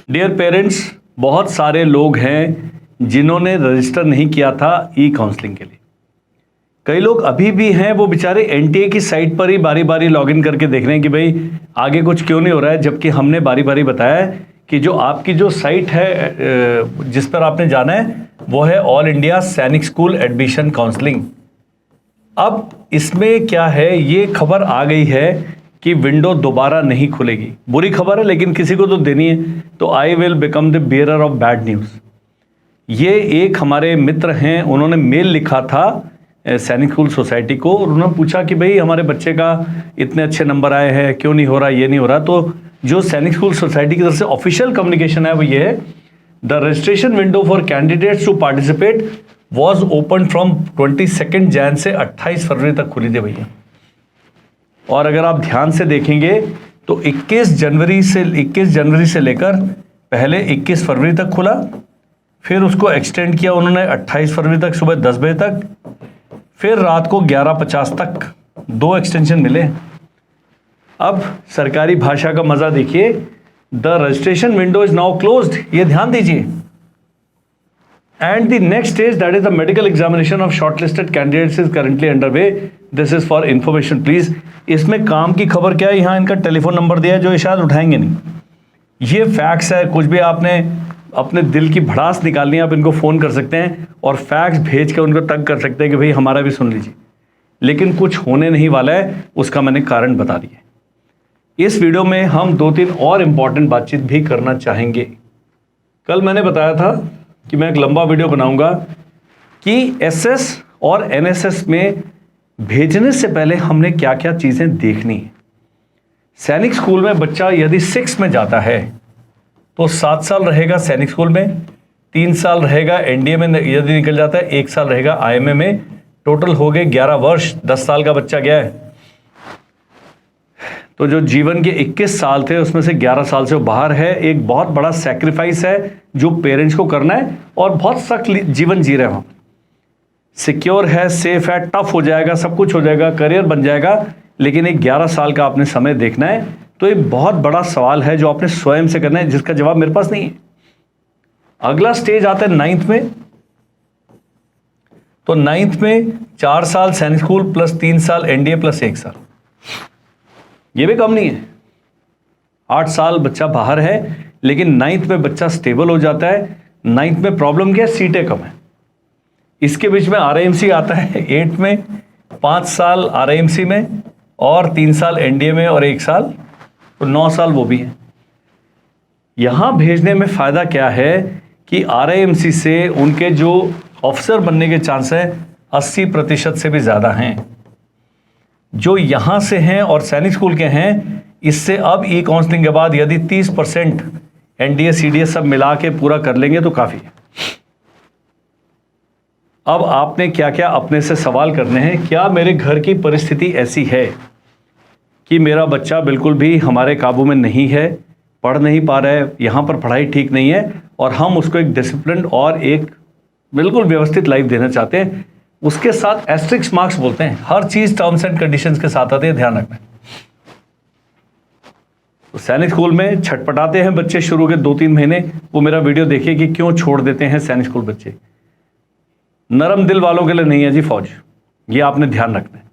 Dear parents, बहुत सारे लोग हैं जिन्होंने रजिस्टर नहीं किया था ई काउंसलिंग के लिए। कई लोग अभी भी हैं, वो बेचारे एनटीए की साइट पर ही बारी बारी लॉगिन करके देख रहे हैं कि भाई आगे कुछ क्यों नहीं हो रहा है, जबकि हमने बारी बारी बताया कि जो आपकी जो साइट है जिस पर आपने जाना है वो है ऑल इंडिया सैनिक स्कूल एडमिशन काउंसलिंग। अब इसमें क्या है, ये खबर आ गई है कि विंडो दोबारा नहीं खुलेगी। बुरी खबर है लेकिन किसी को तो देनी है, तो I will become the bearer of bad news. ये एक हमारे मित्र हैं, उन्होंने मेल लिखा था सैनिक स्कूल सोसाइटी को, और उन्होंने पूछा कि भाई हमारे बच्चे का इतने अच्छे नंबर आए हैं, क्यों नहीं हो रहा, ये नहीं हो रहा। तो जो सैनिक स्कूल सोसाइटी की तरफ से ऑफिशियल कम्युनिकेशन है वो ये है, the registration window for candidates to participate was open from 22 Jan से 28 फरवरी तक खुली थी भैया। और अगर आप ध्यान से देखेंगे तो 21 जनवरी से लेकर पहले 21 फरवरी तक खुला, फिर उसको एक्सटेंड किया उन्होंने 28 फरवरी तक सुबह 10 बजे तक, फिर रात को 11:50 तक 2 एक्सटेंशन मिले। अब सरकारी भाषा का मजा देखिए, the registration window is now closed, ये ध्यान दीजिए। And the next stage that is the medical examination of shortlisted candidates is currently underway, this is for information please. इसमें काम की खबर क्या है, यहाँ इनका टेलीफोन नंबर दिया है जो ये शायद उठाएंगे नहीं। ये फैक्स है, कुछ भी आपने अपने दिल की भड़ास निकालनी है आप इनको फ़ोन कर सकते हैं और फैक्स भेज के उनको तंग कर सकते हैं कि भाई हमारा भी सुन लीजिए। लेकिन कुछ होने नहीं वाला है, उसका मैंने कारण बता दिया। इस वीडियो में हम 2-3 और इम्पॉर्टेंट बातचीत भी करना चाहेंगे। कल मैंने बताया था कि मैं एक लंबा वीडियो बनाऊंगा कि एसएस और एनएसएस में भेजने से पहले हमने क्या क्या चीज़ें देखनी है। सैनिक स्कूल में बच्चा यदि 6 में जाता है तो 7 साल रहेगा सैनिक स्कूल में, 3 साल रहेगा एनडीए में यदि निकल जाता है, 1 साल रहेगा आईएमए में। टोटल हो गए 11 वर्ष, 10 साल का बच्चा गया है। तो जो जीवन के 21 साल थे उसमें से 11 साल से वो बाहर है। एक बहुत बड़ा सैक्रिफाइस है जो पेरेंट्स को करना है, और बहुत सख्त जीवन जी रहे हैं। सिक्योर है, सेफ है, टफ हो जाएगा, सब कुछ हो जाएगा, करियर बन जाएगा, लेकिन एक 11 साल का आपने समय देखना है। तो एक बहुत बड़ा सवाल है जो आपने स्वयं से करना है, जिसका जवाब मेरे पास नहीं है। अगला स्टेज आता है 9th में। तो 9th में 4 साल सैनिक स्कूल प्लस 3 साल एनडीए प्लस 1 साल, ये भी कम नहीं है। 8 साल बच्चा बाहर है, लेकिन 9th में बच्चा स्टेबल हो जाता है। 9th में प्रॉब्लम क्या है, सीटें कम है। इसके बीच में आरआईएमसी आता है 8 में, 5 साल आरआईएमसी में और 3 साल एनडीए में और 1 साल, तो 9 साल वो भी है। यहां भेजने में फायदा क्या है कि आरआईएमसी से उनके जो ऑफिसर बनने के चांस है 80% से भी ज्यादा हैं। जो यहां से हैं और सैनिक स्कूल के हैं, इससे अब ई काउंसलिंग के बाद यदि 30% एनडीए सीडीएस सब मिला के पूरा कर लेंगे तो काफी है। अब आपने क्या क्या अपने से सवाल करने हैं। क्या मेरे घर की परिस्थिति ऐसी है कि मेरा बच्चा बिल्कुल भी हमारे काबू में नहीं है, पढ़ नहीं पा रहा है, यहाँ पर पढ़ाई ठीक नहीं है, और हम उसको एक डिसिप्लिन और एक बिल्कुल व्यवस्थित लाइफ देना चाहते हैं। उसके साथ एस्ट्रिक्स मार्क्स बोलते हैं, हर चीज़ टर्म्स एंड कंडीशंस के साथ आते हैं, ध्यान रखना है। तो सैनिक स्कूल में छटपटाते हैं बच्चे शुरू के 2-3 महीने। वो मेरा वीडियो देखिए कि क्यों छोड़ देते हैं सैनिक स्कूल बच्चे। नरम दिल वालों के लिए नहीं है जी फौज, ये आपने ध्यान रखना है।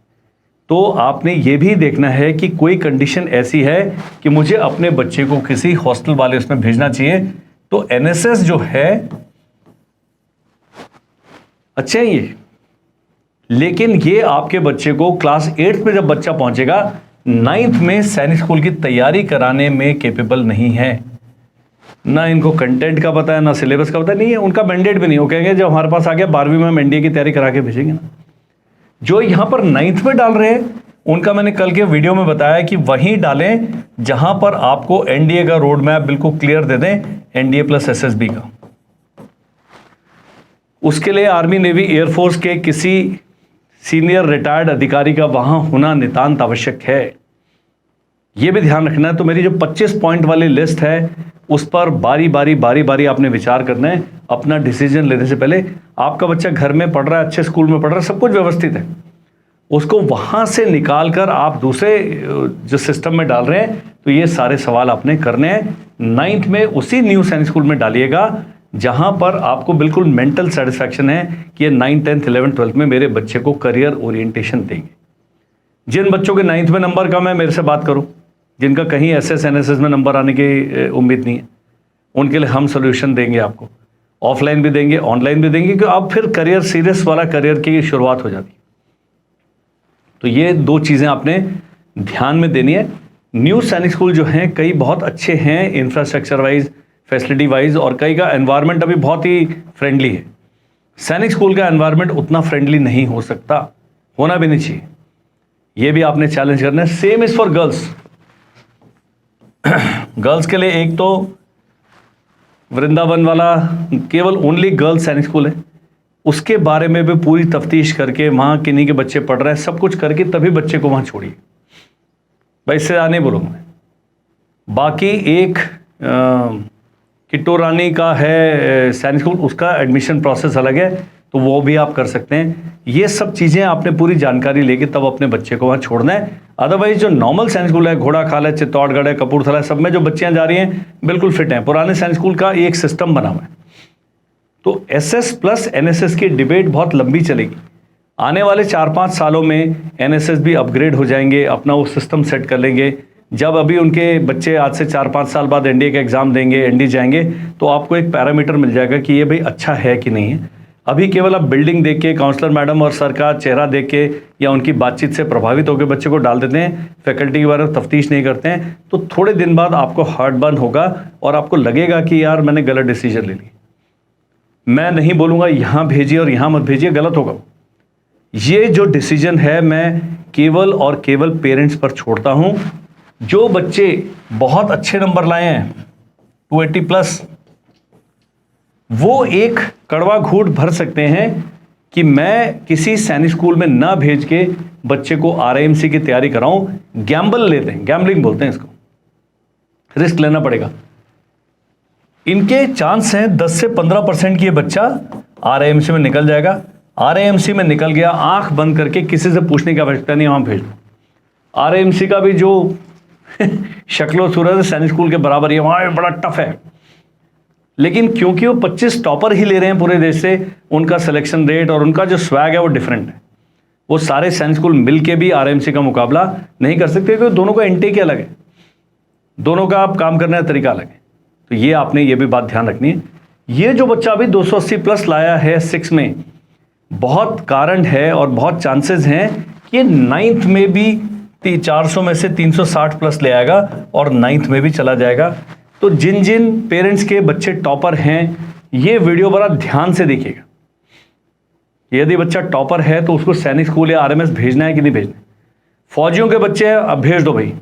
तो आपने ये भी देखना है कि कोई कंडीशन ऐसी है कि मुझे अपने बच्चे को किसी हॉस्टल वाले उसमें भेजना चाहिए। तो एनएसएस जो है अच्छे हैं ये, लेकिन ये आपके बच्चे को क्लास 8 में जब बच्चा पहुंचेगा, 9th में सैनिक स्कूल की तैयारी कराने में कैपेबल नहीं है। ना इनको कंटेंट का पता है, ना सिलेबस का पता नहीं है, उनका मैंडेट भी नहीं। वो कहेंगे जब हमारे पास आ गया 12वीं में हम एनडीए की तैयारी करा के भेजेंगे ना। जो यहां पर 9th में डाल रहे हैं उनका मैंने कल के वीडियो में बताया कि वहीं डालें जहां पर आपको एनडीए का रोड मैप बिल्कुल क्लियर दे दें, एनडीए प्लस एसएसबी का। उसके लिए आर्मी, नेवी, एयरफोर्स के किसी सीनियर रिटायर्ड अधिकारी का वहां होना नितांत आवश्यक है। यह भी ध्यान रखना है। तो मेरी जो 25 पॉइंट वाली लिस्ट है उस पर बारी बारी आपने विचार करना है अपना डिसीजन लेने से पहले। आपका बच्चा घर में पढ़ रहा है, अच्छे स्कूल में पढ़ रहा है, सब कुछ व्यवस्थित है, उसको वहां से निकाल कर आप दूसरे जो सिस्टम में डाल रहे हैं, तो ये सारे सवाल आपने करने हैं। 9th में उसी न्यू सैनिक स्कूल में डालिएगा जहां पर आपको बिल्कुल मेंटल सेटिस्फैक्शन है कि ये 9th 10th 11th 12th में मेरे बच्चे को करियर ओरिएंटेशन देंगे। जिन बच्चों के 9th में नंबर कम है मेरे से बात करो, जिनका कहीं SS NSS में नंबर आने की उम्मीद नहीं है, उनके लिए हम सोल्यूशन देंगे आपको, ऑफलाइन भी देंगे ऑनलाइन भी देंगे, क्योंकि अब फिर करियर सीरियस वाला करियर की शुरुआत हो जाती है। तो ये 2 चीज़ें आपने ध्यान में देनी है। न्यू सैनिक स्कूल जो हैं कई बहुत अच्छे हैं इंफ्रास्ट्रक्चर वाइज, फैसिलिटी वाइज, और कई का एनवायरनमेंट अभी बहुत ही फ्रेंडली है। सैनिक स्कूल का एनवायरनमेंट उतना फ्रेंडली नहीं हो सकता, होना भी नहीं चाहिए, ये भी आपने चैलेंज करना है। Same is for girls. Girls के लिए एक तो वृंदावन वाला केवल ओनली गर्ल्स सैनिक स्कूल है, उसके बारे में भी पूरी तफ्तीश करके वहाँ किन्हीं के बच्चे पढ़ रहे हैं सब कुछ करके तभी बच्चे को वहाँ छोड़िए, भाई इससे आने बोलूँगा मैं। बाकी एक किट्टू रानी का है सैनिक स्कूल, उसका एडमिशन प्रोसेस अलग है, तो वो भी आप कर सकते हैं। ये सब चीज़ें आपने पूरी जानकारी लेके तब अपने बच्चे को वहाँ छोड़ना है। अदरवाइज जो नॉर्मल सैनिक स्कूल है, घोड़ाखाल है, चित्तौड़गढ़ है, कपूरथला है, सब में जो बच्चियाँ जा रही हैं बिल्कुल फिट हैं। पुराने सैनिक स्कूल का एक सिस्टम बना हुआ है, तो SS प्लस NSS की डिबेट बहुत लंबी चलेगी। आने वाले 4-5 सालों में NSS भी अपग्रेड हो जाएंगे, अपना वो सिस्टम सेट कर लेंगे। जब अभी उनके बच्चे आज से 4-5 साल बाद NDA का एग्ज़ाम देंगे, ND जाएंगे, तो आपको एक पैरामीटर मिल जाएगा कि ये भाई अच्छा है कि नहीं है। अभी केवल आप बिल्डिंग देख के, काउंसलर मैडम और सर का चेहरा देख के या उनकी बातचीत से प्रभावित होकर बच्चे को डाल देते हैं, फैकल्टी के बारे में तफ्तीश नहीं करते हैं, तो थोड़े दिन बाद आपको हार्ट बर्न होगा और आपको लगेगा कि यार मैंने गलत डिसीजन ले ली। मैं नहीं बोलूँगा यहाँ भेजिए और यहाँ मत भेजिए, गलत होगा। ये जो डिसीजन है मैं केवल और केवल पेरेंट्स पर छोड़ता हूँ। जो बच्चे बहुत अच्छे नंबर लाए हैं 280 प्लस, वो एक कड़वा घूंट भर सकते हैं कि मैं किसी सैनिक स्कूल में ना भेज के बच्चे को RIMC की तैयारी कराऊं। गैम्बल लेते हैं, गैम्बलिंग बोलते हैं इसको, रिस्क लेना पड़ेगा। इनके चांस हैं 10 से 15% की ये बच्चा RIMC में निकल जाएगा। RIMC में निकल गया, आंख बंद करके किसी से पूछने की आवश्यकता नहीं, वहां भेज दो। RIMC का भी जो शक्लो सूरत सैनिक स्कूल के बराबर ही है, वहां बड़ा टफ है, लेकिन क्योंकि वो 25 टॉपर ही ले रहे हैं पूरे देश से, उनका सिलेक्शन रेट और उनका जो स्वैग है वो डिफरेंट है। वो सारे सैनिक स्कूल मिलके भी RIMC का मुकाबला नहीं कर सकते, क्योंकि दोनों का इनटेक अलग है, दोनों का आप काम करने का तरीका अलग है। तो ये आपने ये भी बात ध्यान रखनी है। ये जो बच्चा अभी 280 प्लस लाया है 6 में, बहुत कारण है और बहुत चांसेस हैं कि 9th में भी 400 में से 360 प्लस ले आएगा और 9th में भी चला जाएगा। तो जिन जिन पेरेंट्स के बच्चे टॉपर हैं, ये वीडियो बड़ा ध्यान से देखिएगा। यदि बच्चा टॉपर है तो उसको सैनिक स्कूल या RMS भेजना है कि नहीं भेजना। फौजियों के बच्चे हैं, अब भेज दो भाई,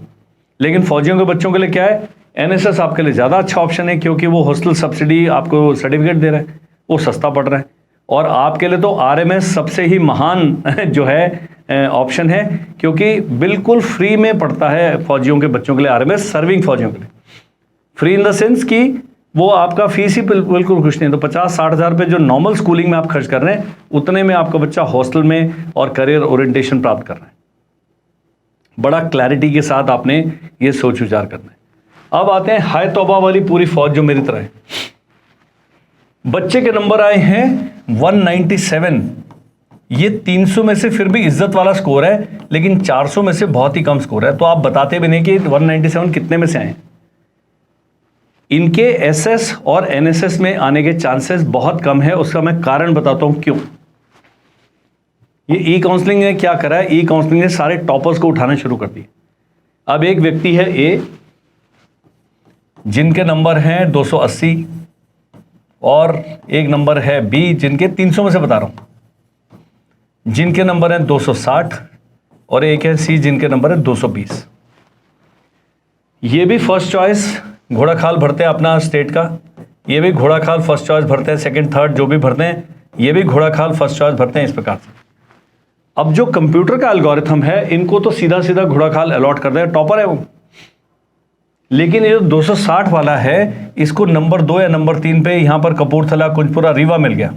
लेकिन फौजियों के बच्चों के लिए क्या है, NSS आपके लिए ज़्यादा अच्छा ऑप्शन है, क्योंकि वो हॉस्टल सब्सिडी आपको सर्टिफिकेट दे रहा है, वो सस्ता पड़ रहा है। और आपके लिए तो RMS सबसे ही महान जो है ऑप्शन है, क्योंकि बिल्कुल फ्री में पड़ता है फौजियों के बच्चों के लिए RMS, सर्विंग फौजियों के लिए। फ्री इन द सेंस कि वो आपका फीस ही बिल्कुल कुछ नहीं है। तो 50-60 हज़ार रुपये जो नॉर्मल स्कूलिंग में आप खर्च कर रहे हैं, उतने में आपका बच्चा हॉस्टल में और करियर ओरिएंटेशन प्राप्त कर रहा है। बड़ा क्लैरिटी के साथ आपने ये सोच विचार करना है। अब आते हैं हाय तौबा वाली पूरी फौज जो मेरी तरह है। बच्चे के नंबर आए हैं 197। ये 300 में से फिर भी इज्जत वाला स्कोर है, लेकिन 400 में से बहुत ही कम स्कोर है। तो आप बताते भी नहीं कि 197 कितने में से आए। इनके SS और NSS में आने के चांसेस बहुत कम है। उसका मैं कारण बताता हूं क्यों। ये ई काउंसलिंग ने क्या करा है, ई काउंसलिंग ने सारे टॉपर्स को उठाना शुरू कर दिया। अब एक व्यक्ति है A, जिनके नंबर हैं 280, और एक नंबर है B, जिनके 300 में से बता रहा हूं, जिनके नंबर हैं 260, और एक है C, जिनके नंबर है 220। ये भी फर्स्ट चॉइस घोड़ाखाल भरते हैं अपना स्टेट का, ये भी घोड़ाखाल फर्स्ट चॉइस भरते हैं, सेकंड थर्ड जो भी भरते हैं, ये भी घोड़ाखाल फर्स्ट चॉइस भरते हैं, इस प्रकार से। अब जो कंप्यूटर का एल्गोरिथम है, इनको तो सीधा सीधा घोड़ाखाल अलॉट कर देगा, टॉपर है वो। लेकिन ये जो 260 वाला है, इसको नंबर 2 या नंबर 3 पे यहां पर कपूरथला, कुंजपुरा, रीवा मिल गया।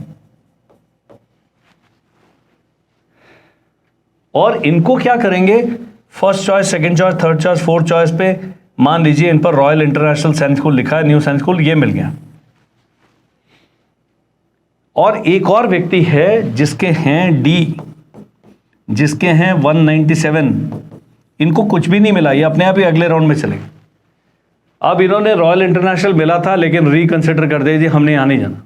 और इनको क्या करेंगे, first choice, second choice, third choice, fourth choice पे मान लीजिए इन पर रॉयल इंटरनेशनल साइंस स्कूल लिखा है, न्यू साइंस स्कूल, ये मिल गया। और एक और व्यक्ति है जिसके हैं डी, जिसके हैं 197, इनको कुछ भी नहीं मिला, ये अपने आप ही अगले राउंड में चले गए। अब इन्होंने रॉयल इंटरनेशनल मिला था लेकिन रिकंसिडर कर दिया जी, हमने यहां नहीं जाना।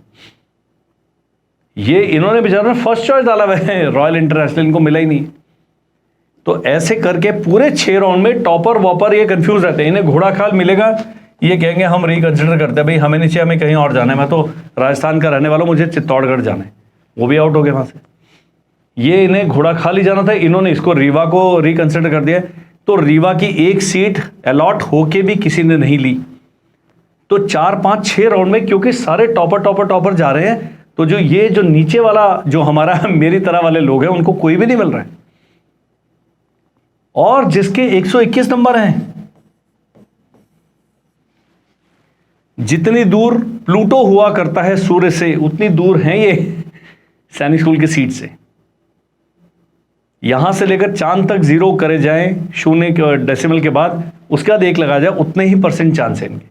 ये इन्होंने बेचारा फर्स्ट चॉइस डाला हुआ है रॉयल इंटरनेशनल, इनको मिला ही नहीं। तो ऐसे करके पूरे 6 राउंड में टॉपर वॉपर ये कंफ्यूज रहते हैं। इन्हें घोड़ा खाल मिलेगा, ये कहेंगे हम रिकंसिडर करते हैं, भाई हमें नहीं चाहिए, हमें कहीं और जाना है, मैं तो राजस्थान का रहने वाला हूं, मुझे चित्तौड़गढ़ जाना है। वो भी आउट हो गए वहां से। ये इन्हें घोड़ा खाल ही जाना था, इन्होंने इसको रीवा को रिकंसिडर कर दिया। तो रीवा की एक सीट अलॉट होके भी किसी ने नहीं ली। तो 4, 5, 6 राउंड में क्योंकि सारे टॉपर जा रहे हैं, तो जो नीचे वाला जो हमारा मेरी तरह वाले लोग हैं उनको कोई भी नहीं मिल रहा है। और जिसके 121 नंबर हैं, जितनी दूर प्लूटो हुआ करता है सूर्य से उतनी दूर हैं ये सैनिक स्कूल की सीट से। यहां से लेकर चांद तक 0 करे जाएं 0 डेसिमल के बाद, उसके बाद 1 लगा जाए, उतने ही % चांस है इनके।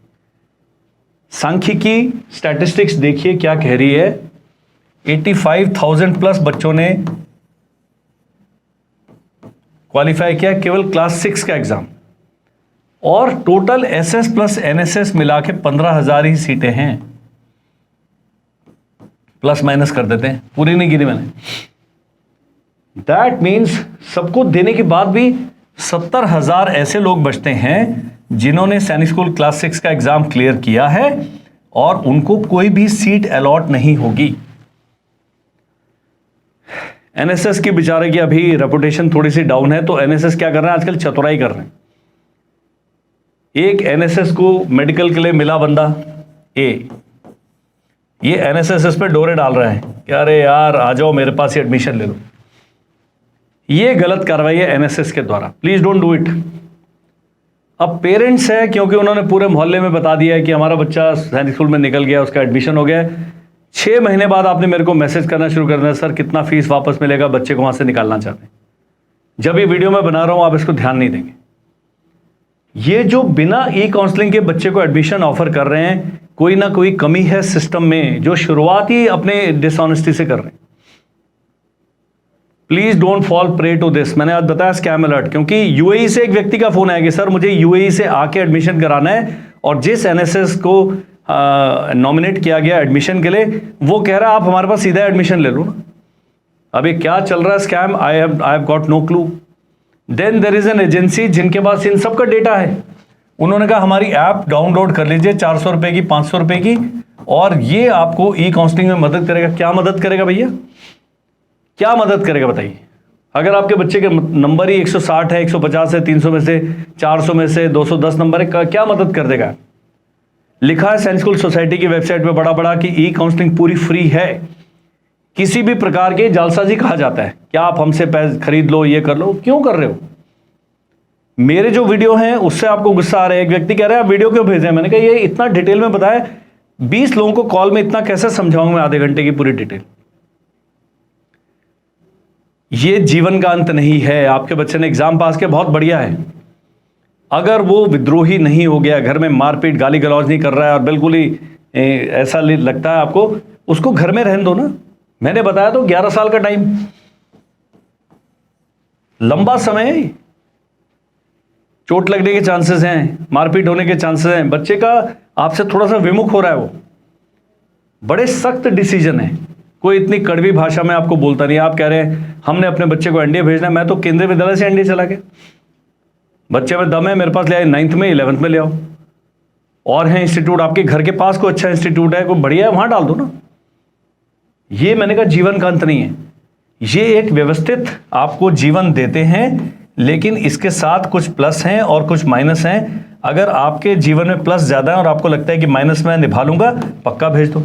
सांख्यिकी स्टैटिस्टिक्स देखिए क्या कह रही है। 85,000 प्लस बच्चों ने क्वालिफाई किया केवल क्लास 6 का एग्जाम, और टोटल एसएस प्लस एनएसएस मिला के 15,000 ही सीटें हैं। प्लस माइनस कर देते हैं, पूरी नहीं गिनी मैंने। दैट मीन्स सबको देने के बाद भी 70,000 ऐसे लोग बचते हैं जिन्होंने सैनिक स्कूल क्लास 6 का एग्जाम क्लियर किया है और उनको कोई भी सीट अलॉट नहीं होगी। एनएसएस की बेचारे की अभी रेपुटेशन थोड़ी सी डाउन है, तो एनएसएस क्या कर रहे हैं आजकल, चतुराई कर रहे हैं। एक एनएसएस को मेडिकल के लिए मिला बंदा ए, ये एनएसएस पे डोरे डाल रहा है कि अरे यार आ जाओ मेरे पास ही एडमिशन ले लो। ये गलत कार्रवाई है एनएसएस के द्वारा, प्लीज डोंट डू इट। अब पेरेंट्स है, क्योंकि उन्होंने पूरे मोहल्ले में बता दिया है कि हमारा बच्चा सैनिक स्कूल में निकल गया, उसका एडमिशन हो गया। 6 महीने बाद आपने मेरे को मैसेज करना शुरू कर दिया, सर कितना फीस वापस मिलेगा, बच्चे को वहां से निकालना चाहते हैं। जब ये वीडियो मैं बना रहा हूं आप इसको ध्यान नहीं देंगे। ये जो बिना ई काउंसलिंग के बच्चे को एडमिशन ऑफर कर रहे हैं, कोई ना कोई कमी है सिस्टम में, जो शुरुआत ही अपने डिसऑनेस्टी से कर रहे हैं। Please don't fall prey to this. मैंने आज बताया स्कैम अलर्ट, क्योंकि यूएई से एक व्यक्ति का फोन आया कि सर मुझे यूएई से आके एडमिशन कराना है, और जिस एनएसएस को नॉमिनेट किया गया एडमिशन के लिए, वो कह रहा है आप हमारे पास सीधा एडमिशन ले लो ना। अभी क्या चल रहा है scam, I have got no clue. Then there is an agency जिनके पास इन सब का डेटा है, उन्होंने कहा हमारी ऐप डाउनलोड कर लीजिए 400 रुपए की, 500 रुपए की, और ये आपको ई काउंसलिंग में मदद करेगा। क्या मदद करेगा भैया, क्या मदद करेगा बताइए। अगर आपके बच्चे के नंबर ही 160 है, 150 है, 300 में से, 400 में से 210 नंबर है, क्या मदद कर देगा। लिखा है सैनिक स्कूल सोसाइटी की वेबसाइट पे बड़ा बड़ा कि ई काउंसलिंग पूरी फ्री है, किसी भी प्रकार के जालसाजी कहा जाता है, क्या आप हमसे पैसे खरीद लो, ये कर लो, क्यों कर रहे हो। मेरे जो वीडियो हैं उससे आपको गुस्सा आ रहा है। एक व्यक्ति कह रहा है आप वीडियो क्यों भेजे, मैंने कहा ये इतना डिटेल में बताया, 20 लोगों को कॉल में इतना कैसे समझाऊंगा मैं, आधे घंटे की पूरी डिटेल। ये जीवन का अंत नहीं है। आपके बच्चे ने एग्जाम पास किया, बहुत बढ़िया है। अगर वो विद्रोही नहीं हो गया, घर में मारपीट गाली गलौज नहीं कर रहा है और बिल्कुल ही ऐसा लगता है आपको, उसको घर में रहने दो ना। मैंने बताया तो 11 साल का टाइम लंबा समय है, चोट लगने के चांसेस हैं, मारपीट होने के चांसेस हैं, बच्चे का आपसे थोड़ा सा विमुख हो रहा है, वो बड़े सख्त डिसीजन है। कोई इतनी कड़वी भाषा में आपको बोलता नहीं। आप कह रहे हैं हमने अपने बच्चे को एनडीए भेजना है, मैं तो केंद्रीय विद्यालय से एनडीए चला गया, बच्चे में दम है, मेरे पास ले आए, 9th में 11th में ले आओ। और है इंस्टीट्यूट आपके घर के पास, कोई अच्छा इंस्टीट्यूट है, कोई बढ़िया है, वहां डाल दो ना। ये मैंने कहा जीवन का अंत नहीं है, ये एक व्यवस्थित आपको जीवन देते हैं, लेकिन इसके साथ कुछ प्लस हैं और कुछ माइनस हैं। अगर आपके जीवन में प्लस ज्यादा है और आपको लगता है कि माइनस मैं निभा लूंगा, पक्का भेज दो।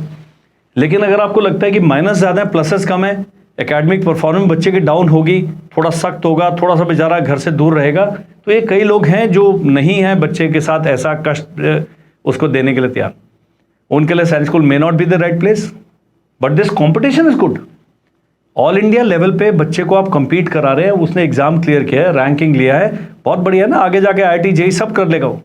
लेकिन अगर आपको लगता है कि माइनस ज्यादा है, प्लसेस कम है, एकेडमिक परफॉर्मेंस बच्चे की डाउन होगी, थोड़ा सख्त होगा, थोड़ा सा बेचारा घर से दूर रहेगा, तो ये कई लोग हैं जो नहीं है बच्चे के साथ ऐसा कष्ट उसको देने के लिए तैयार। उनके लिए सैनिक school may not be the right place, but this competition is good. All India level पे बच्चे को आप कंपीट करा रहे हैं, उसने एग्जाम क्लियर किया है, रैंकिंग लिया है, बहुत बढ़िया ना। आगे जाके IIT JEE सब कर लेगा वो।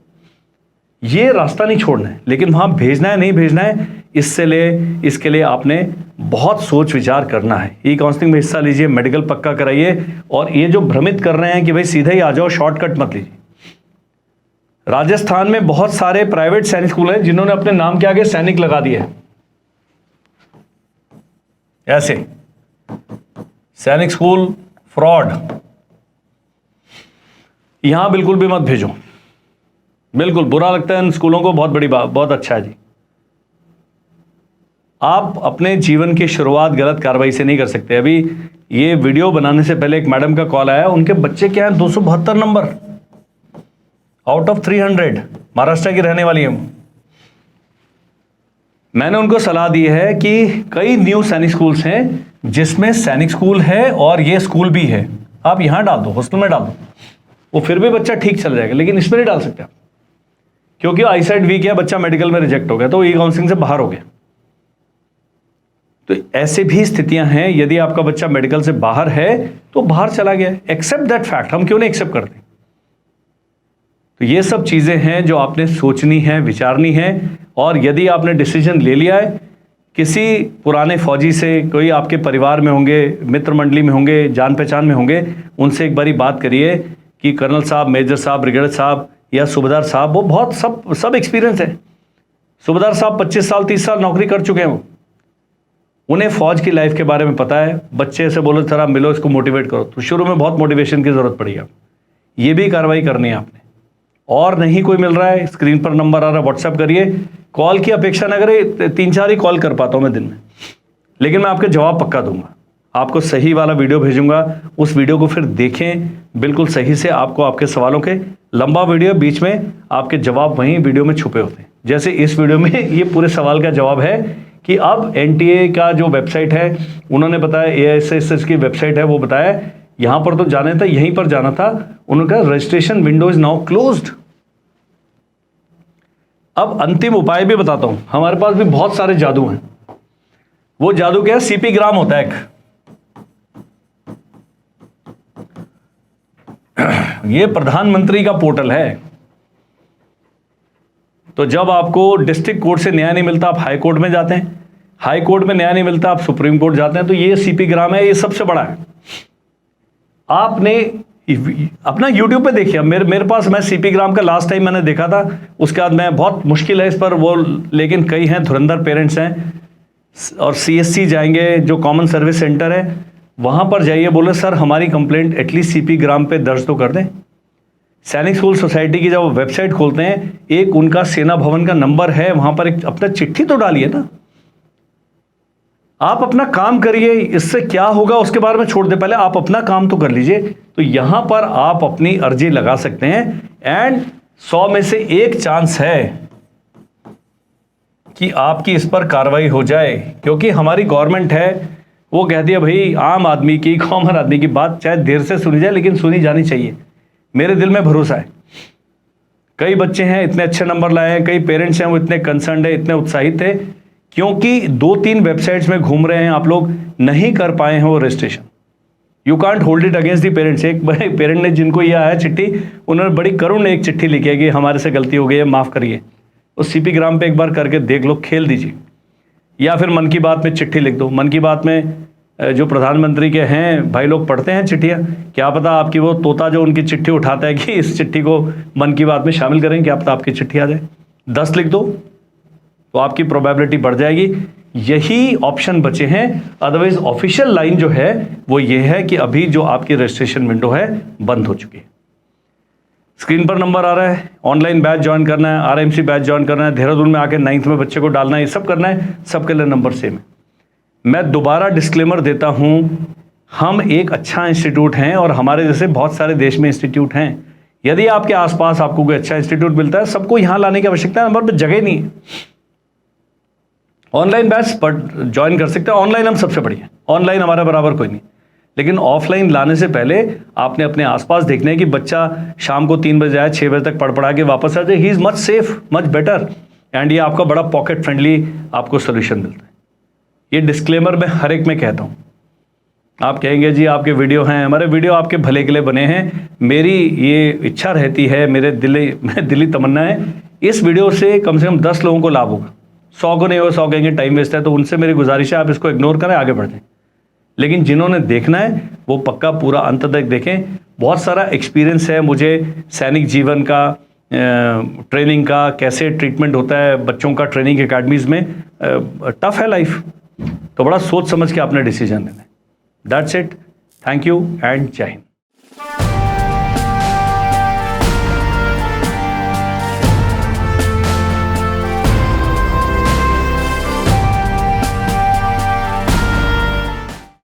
ये रास्ता नहीं छोड़ना है, लेकिन वहाँ भेजना है नहीं भेजना है, इसके लिए आपने बहुत सोच विचार करना है। ई काउंसलिंग में हिस्सा लीजिए, मेडिकल पक्का कराइए, और ये जो भ्रमित कर रहे हैं कि भाई सीधे ही आ जाओ, शॉर्टकट मत लीजिए। राजस्थान में बहुत सारे प्राइवेट सैनिक स्कूल हैं जिन्होंने अपने नाम के आगे सैनिक लगा दिए, ऐसे सैनिक स्कूल फ्रॉड। यहां बिल्कुल भी मत भेजो, बिल्कुल बुरा लगता है इन स्कूलों को, बहुत बड़ी बात, बहुत अच्छा है जी। आप अपने जीवन की शुरुआत गलत कार्रवाई से नहीं कर सकते। अभी ये वीडियो बनाने से पहले एक मैडम का कॉल आया, उनके बच्चे क्या है 272 नंबर आउट ऑफ 300, महाराष्ट्र की रहने वाली है। मैंने उनको सलाह दी है कि कई न्यू सैनिक स्कूल्स हैं जिसमें सैनिक स्कूल है और ये स्कूल भी है, आप यहां डाल दो, हॉस्टल में डाल दो, वो फिर भी बच्चा ठीक चल जाएगा, लेकिन इसमें नहीं डाल सकते आप, क्योंकि आईसाइट वीक है, बच्चा मेडिकल में रिजेक्ट हो गया तो ई काउंसलिंग से बाहर हो गया। तो ऐसे भी स्थितियां हैं, यदि आपका बच्चा मेडिकल से बाहर है तो बाहर चला गया, एक्सेप्ट दैट फैक्ट, हम क्यों नहीं एक्सेप्ट करते। तो ये सब चीजें हैं जो आपने सोचनी है, विचारनी है, और यदि आपने डिसीजन ले लिया है, किसी पुराने फौजी से, कोई आपके परिवार में होंगे, मित्र मंडली में होंगे, जान पहचान में होंगे, उनसे एक बारी बात करिए कि कर्नल साहब, मेजर साहब, ब्रिगेडियर साहब या सूबेदार साहब, वो बहुत सब एक्सपीरियंस है। सूबेदार साहब 25 साल 30 साल नौकरी कर चुके हैं, उन्हें फौज की लाइफ के बारे में पता है। बच्चे से बोलो सर आप मिलो, इसको मोटिवेट करो, तो शुरू में बहुत मोटिवेशन की जरूरत पड़ी। आप ये भी कार्रवाई करनी है आपने, और नहीं कोई मिल रहा है, स्क्रीन पर नंबर आ रहा है, व्हाट्सएप करिए। कॉल की अपेक्षा न करें, 3-4 ही कॉल कर पाता हूं मैं दिन में, लेकिन मैं आपके जवाब पक्का दूंगा। आपको सही वाला वीडियो भेजूंगा, उस वीडियो को फिर देखें बिल्कुल सही से, आपको आपके सवालों के, लंबा वीडियो, बीच में आपके जवाब वहीं वीडियो में छुपे होते हैं। जैसे इस वीडियो में ये पूरे सवाल का जवाब है कि अब एनटीए का जो वेबसाइट है, उन्होंने बताया, एएसएस की वेबसाइट है, वो बताया यहां पर तो जाना था, यहीं पर जाना था, उन्होंने कहा registration window is now closed. अब अंतिम उपाय भी बताता हूं, हमारे पास भी बहुत सारे जादू हैं। वो जादू क्या है, सीपी ग्राम होता है एक, ये प्रधानमंत्री का पोर्टल है। तो जब आपको डिस्ट्रिक्ट कोर्ट से न्याय नहीं मिलता, आप हाई कोर्ट में जाते हैं, हाई कोर्ट में न्याय नहीं मिलता, आप सुप्रीम कोर्ट जाते हैं, तो ये सीपी ग्राम है, ये सबसे बड़ा है। आपने अपना यूट्यूब पे देखिए, मेरे पास, मैं सीपी ग्राम का लास्ट टाइम मैंने देखा था, उसके बाद मैं, बहुत मुश्किल है इस पर वो, लेकिन कई हैं धुरंधर पेरेंट्स हैं, और सीएससी जाएंगे जो कॉमन सर्विस सेंटर है, वहां पर जाइए, बोले सर हमारी कंप्लेंट एटलीस्ट सीपी ग्राम पे दर्ज तो कर दें। सैनिक स्कूल सोसाइटी की जब वो वेबसाइट खोलते हैं, एक उनका सेना भवन का नंबर है, वहां पर एक अपना चिट्ठी तो डालिए ना। आप अपना काम करिए, इससे क्या होगा उसके बारे में छोड़ दे, पहले आप अपना काम तो कर लीजिए। तो यहां पर आप अपनी अर्जी लगा सकते हैं, एंड 100 में से 1 चांस है कि आपकी इस पर कार्रवाई हो जाए, क्योंकि हमारी गवर्नमेंट है, वो कहती है भाई आम आदमी की, कॉमन आदमी की बात चाहे देर से सुनी जाए, लेकिन सुनी जानी चाहिए। मेरे दिल में भरोसा है, कई बच्चे हैं इतने अच्छे नंबर लाए हैं, कई पेरेंट्स हैं वो इतने कंसर्न्ड है, इतने उत्साहित थे, क्योंकि 2-3 वेबसाइट्स में घूम रहे हैं आप लोग, नहीं कर पाए हैं वो registration. You can't hold it against the parents. एक बड़े पेरेंट ने, जिनको ये आया चिट्ठी, उन्होंने बड़ी करुण एक चिट्ठी लिखी है कि हमारे से गलती हो गई है, माफ़ करिए। उस सीपी ग्राम पे एक बार करके देख लो, खेल दीजिए, या फिर मन की बात में चिट्ठी लिख दो। मन की बात में जो प्रधानमंत्री के हैं भाई लोग पढ़ते हैं चिट्ठियाँ, क्या पता आपकी वो तोता जो उनकी चिट्ठी उठाता है कि इस चिट्ठी को मन की बात में शामिल करें, क्या पता आपकी चिट्ठी आ जाए। 10 लिख दो तो आपकी प्रोबेबिलिटी बढ़ जाएगी। यही ऑप्शन बचे हैं, अदरवाइज ऑफिशियल लाइन जो है वो ये है कि अभी जो आपकी रजिस्ट्रेशन विंडो है बंद हो चुकी है। स्क्रीन पर नंबर आ रहा है, ऑनलाइन बैच ज्वाइन करना है, आरएमसी बैच ज्वाइन करना है, देहरादून में आके 9th में बच्चे को डालना है, ये सब करना है, सबके लिए नंबर सेम है। मैं दोबारा डिस्क्लेमर देता हूं, हम एक अच्छा इंस्टीट्यूट हैं और हमारे जैसे बहुत सारे देश में इंस्टीट्यूट हैं। यदि आपके आसपास आपको कोई अच्छा इंस्टीट्यूट मिलता है, सबको यहां लाने की आवश्यकता है, नंबर पर जगह नहीं है। ऑनलाइन बैच पर ज्वाइन कर सकते हैं, ऑनलाइन हम सबसे बढ़िया, ऑनलाइन हमारा बराबर कोई नहीं, लेकिन ऑफलाइन लाने से पहले आपने अपने आसपास देखना है कि बच्चा शाम को 3 बजे आए, 6 बजे तक पढ़ पढ़ा के वापस आ जाए, he is much safe, much better, and ये आपका बड़ा पॉकेट फ्रेंडली आपको सोल्यूशन मिलता है। ये डिस्क्लेमर मैं हर एक में कहता हूँ। आप कहेंगे जी आपके वीडियो हैं, हमारे वीडियो आपके भले के लिए बने हैं, मेरी ये इच्छा रहती है, मेरे दिली तमन्ना है इस वीडियो से कम 10 लोगों को लाभ होगा। 100 को नहीं होगा, 100 कहेंगे टाइम वेस्ट है, तो उनसे मेरी गुजारिश है आप इसको इग्नोर करें, आगे बढ़ें। लेकिन जिन्होंने देखना है वो पक्का पूरा अंत तक देखें। बहुत सारा एक्सपीरियंस है मुझे सैनिक जीवन का, ट्रेनिंग का, कैसे ट्रीटमेंट होता है बच्चों का ट्रेनिंग एकेडमीज़ में। टफ है लाइफ, तो बड़ा सोच समझ के आपने डिसीजन लेना है। That's it, thank you and जय हिंद।